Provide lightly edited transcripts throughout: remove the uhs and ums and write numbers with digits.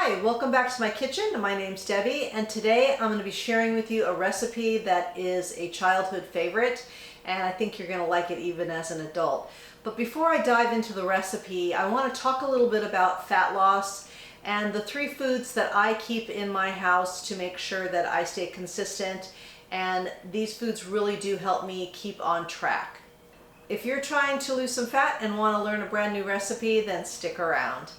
Hi, welcome back to my kitchen. My name's Debbie, and today I'm going to be sharing with you a recipe that is a childhood favorite, and I think you're going to like it even as an adult. But before I dive into the recipe, I want to talk a little bit about fat loss and the 3 foods that I keep in my house to make sure that I stay consistent, and these foods really do help me keep on track. If you're trying to lose some fat and want to learn a brand new recipe, then stick around.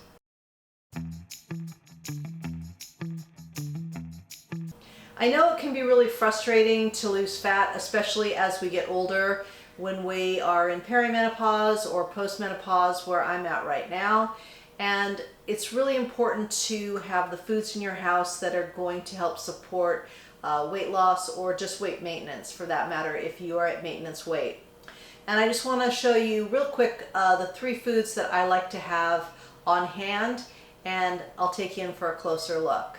I know it can be really frustrating to lose fat, especially as we get older, when we are in perimenopause or postmenopause, where I'm at right now. And it's really important to have the foods in your house that are going to help support weight loss or just weight maintenance, for that matter, if you are at maintenance weight. And I just want to show you real quick the 3 foods that I like to have on hand, and I'll take you in for a closer look.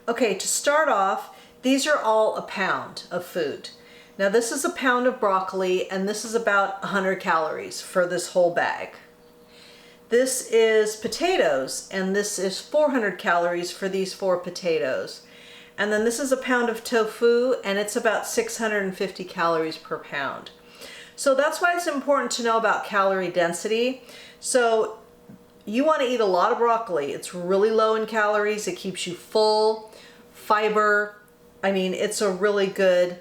Okay, to start off, these are all a pound of food. Now this is a pound of broccoli, and this is about 100 calories for this whole bag. This is potatoes, and this is 400 calories for these 4 potatoes. And then this is a pound of tofu, and it's about 650 calories per pound. So that's why it's important to know about calorie density. So you want to eat a lot of broccoli. It's really low in calories. It keeps you full. Fiber. I mean, it's a really good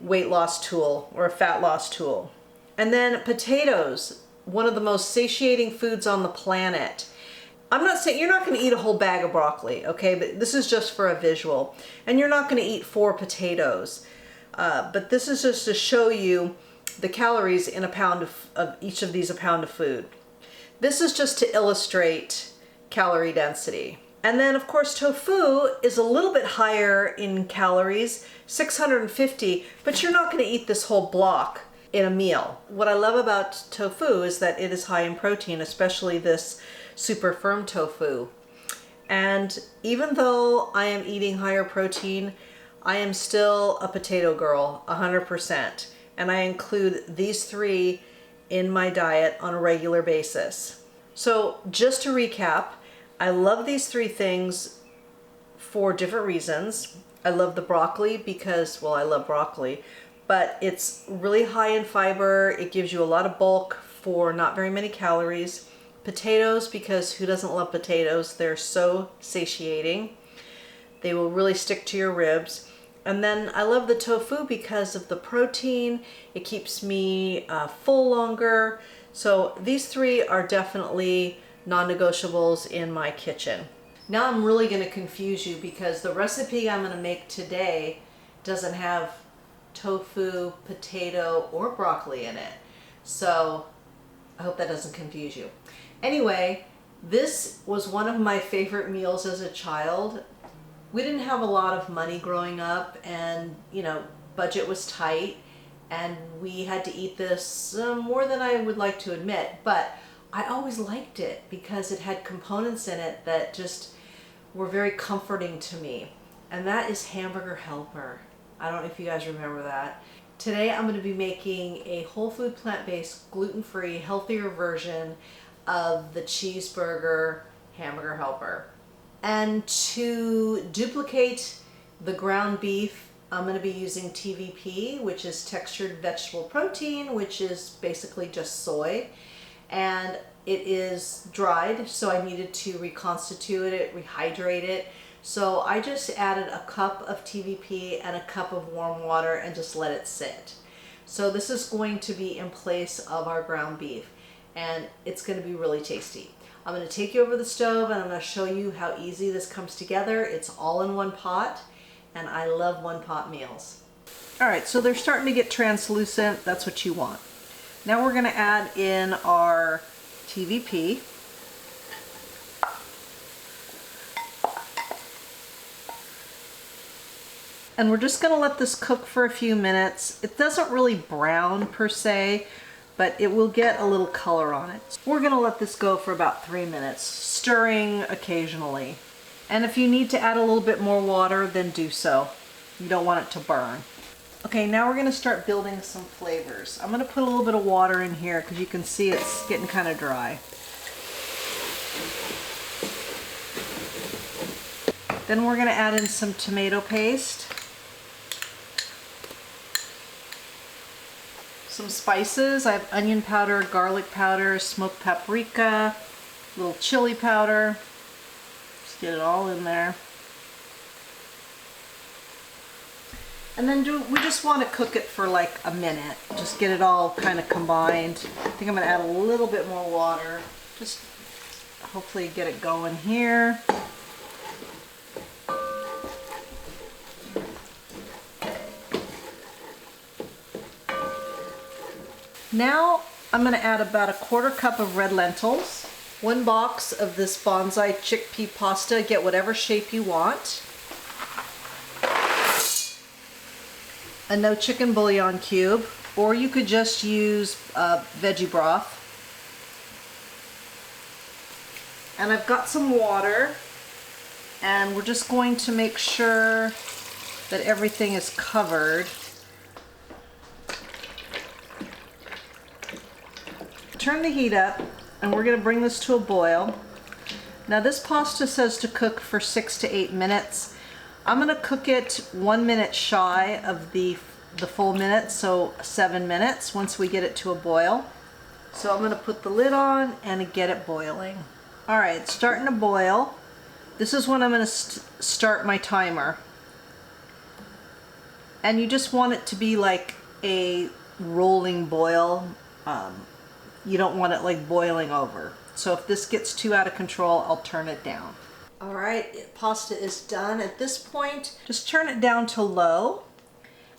weight loss tool or a fat loss tool. And then potatoes, one of the most satiating foods on the planet. I'm not saying you're not going to eat a whole bag of broccoli, okay? But this is just for a visual. And you're not going to eat 4 potatoes. But this is just to show you the calories in a pound of each of these, a pound of food. This is just to illustrate calorie density. And then of course tofu is a little bit higher in calories, 650, but you're not going to eat this whole block in a meal. What I love about tofu is that it is high in protein, especially this super firm tofu. And even though I am eating higher protein, I am still a potato girl, 100%. And I include these 3 in my diet on a regular basis. So just to recap, I love these 3 things for different reasons. I love the broccoli because, well, I love broccoli, but it's really high in fiber. It gives you a lot of bulk for not very many calories. Potatoes, because who doesn't love potatoes? They're so satiating. They will really stick to your ribs. And then I love the tofu because of the protein. It keeps me full longer. So these 3 are definitely non-negotiables in my kitchen. Now I'm really going to confuse you because the recipe I'm going to make today doesn't have tofu, potato, or broccoli in it. So I hope that doesn't confuse you. Anyway, this was one of my favorite meals as a child. We didn't have a lot of money growing up, and budget was tight, and we had to eat this more than I would like to admit, but I always liked it because it had components in it that just were very comforting to me. And that is Hamburger Helper. I don't know if you guys remember that. Today I'm going to be making a whole food, plant-based, gluten-free, healthier version of the cheeseburger Hamburger Helper. And to duplicate the ground beef, I'm going to be using TVP, which is textured vegetable protein, which is basically just soy. And it is dried, so I needed to reconstitute it, rehydrate it. So I just added a cup of TVP and a cup of warm water and just let it sit. So this is going to be in place of our ground beef, and it's going to be really tasty. I'm going to take you over the stove and I'm going to show you how easy this comes together. It's all in one pot, and I love one pot meals. All right, so they're starting to get translucent. That's what you want. Now we're going to add in our TVP. And we're just going to let this cook for a few minutes. It doesn't really brown per se, but it will get a little color on it. We're going to let this go for about 3 minutes, stirring occasionally. And if you need to add a little bit more water, then do so. You don't want it to burn. Okay, now we're going to start building some flavors. I'm going to put a little bit of water in here because you can see it's getting kind of dry. Then we're going to add in some tomato paste, some spices. I have onion powder, garlic powder, smoked paprika, a little chili powder. Just get it all in there. And then we just want to cook it for like a minute. Just get it all kind of combined. I think I'm going to add a little bit more water. Just hopefully get it going here. Now I'm going to add about a 1/4 cup of red lentils, 1 box of this bonsai chickpea pasta. Get whatever shape you want. A no chicken bouillon cube, or you could just use veggie broth. And I've got some water, and we're just going to make sure that everything is covered. Turn the heat up, and we're going to bring this to a boil. Now this pasta says to cook for 6 to 8 minutes. I'm going to cook it 1 minute shy of the full minute, so 7 minutes once we get it to a boil. So I'm going to put the lid on and get it boiling. All right, it's starting to boil. This is when I'm going to start my timer. And you just want it to be like a rolling boil. You don't want it like boiling over. So if this gets too out of control, I'll turn it down. All right, pasta is done. At this point, just turn it down to low.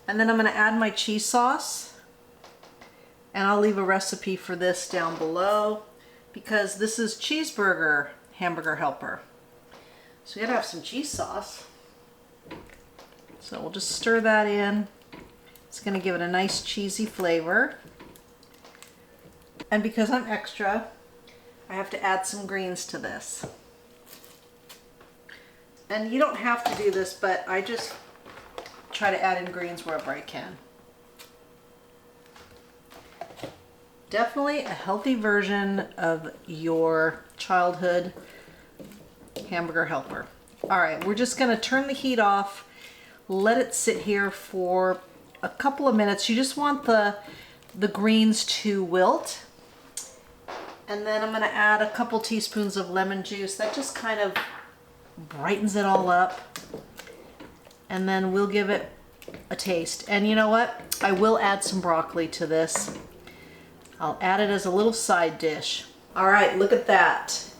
And then I'm going to add my cheese sauce. And I'll leave a recipe for this down below because this is CHEESEBURGER hamburger helper. So you gotta have some cheese sauce. So we'll just stir that in. It's going to give it a nice cheesy flavor. And because I'm extra, I have to add some greens to this. And you don't have to do this, but I just try to add in greens wherever I can. Definitely a healthy version of your childhood hamburger helper. All right, we're just going to turn the heat off, let it sit here for a couple of minutes. You just want the greens to wilt. And then I'm going to add a couple teaspoons of lemon juice. That just kind of brightens it all up. And then we'll give it a taste. And you know what? I will add some broccoli to this. I'll add it as a little side dish. All right, look at that.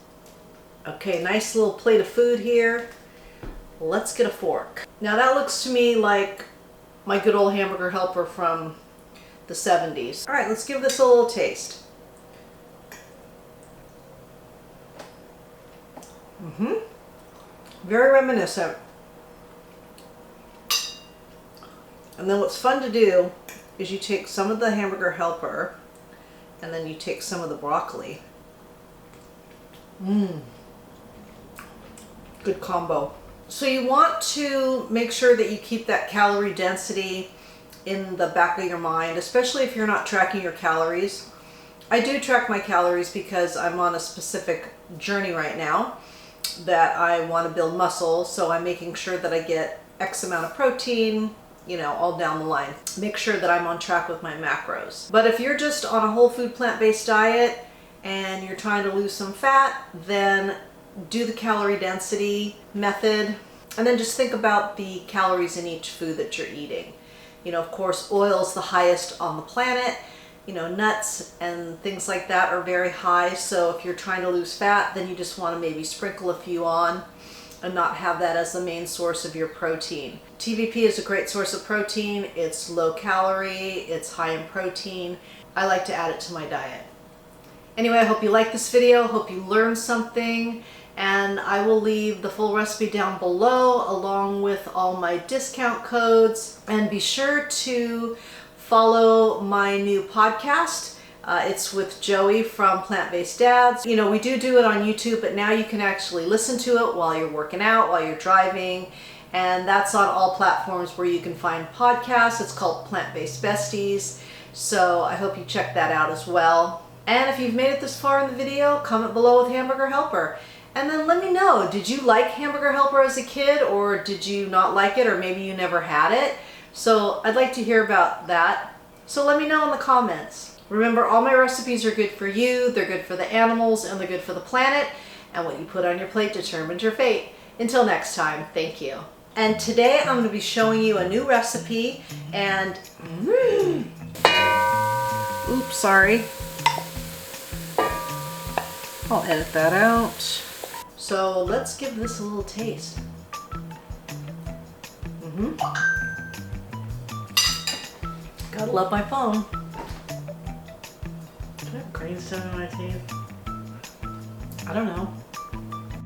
Okay, nice little plate of food here. Let's get a fork. Now that looks to me like my good old hamburger helper from the 70s. All right, let's give this a little taste. Very reminiscent. And then what's fun to do is you take some of the hamburger helper and then you take some of the broccoli. Good combo. So you want to make sure that you keep that calorie density in the back of your mind, especially if you're not tracking your calories. I do track my calories because I'm on a specific journey right now that I want to build muscle, so I'm making sure that I get X amount of protein, you know, all down the line. Make sure that I'm on track with my macros. But if you're just on a whole food plant-based diet and you're trying to lose some fat, then do the calorie density method and then just think about the calories in each food that you're eating. You know, of course, oil is the highest on the planet. You know, nuts and things like that are very high. So if you're trying to lose fat, then you just want to maybe sprinkle a few on and not have that as the main source of your protein. TVP is a great source of protein. It's low calorie, it's high in protein. I like to add it to my diet. Anyway, I hope you liked this video, hope you learned something, and I will leave the full recipe down below along with all my discount codes. And be sure to follow my new podcast. It's with Joey from Plant-Based Dads. You know, we do it on YouTube, but now you can actually listen to it while you're working out, while you're driving, and that's on all platforms where you can find podcasts. It's called Plant-Based Besties, so I hope you check that out as well. And if you've made it this far in the video, comment below with hamburger helper. And then let me know, did you like Hamburger Helper as a kid, or did you not like it, or maybe you never had it? So I'd like to hear about that. So let me know in the comments. Remember, all my recipes are good for you, they're good for the animals, and they're good for the planet. And what you put on your plate determines your fate. Until next time, thank you. And today I'm going to be showing you a new recipe, and oops, sorry. I'll edit that out. So let's give this a little taste. Gotta love my phone. Do I have green stuff in my teeth? I don't know.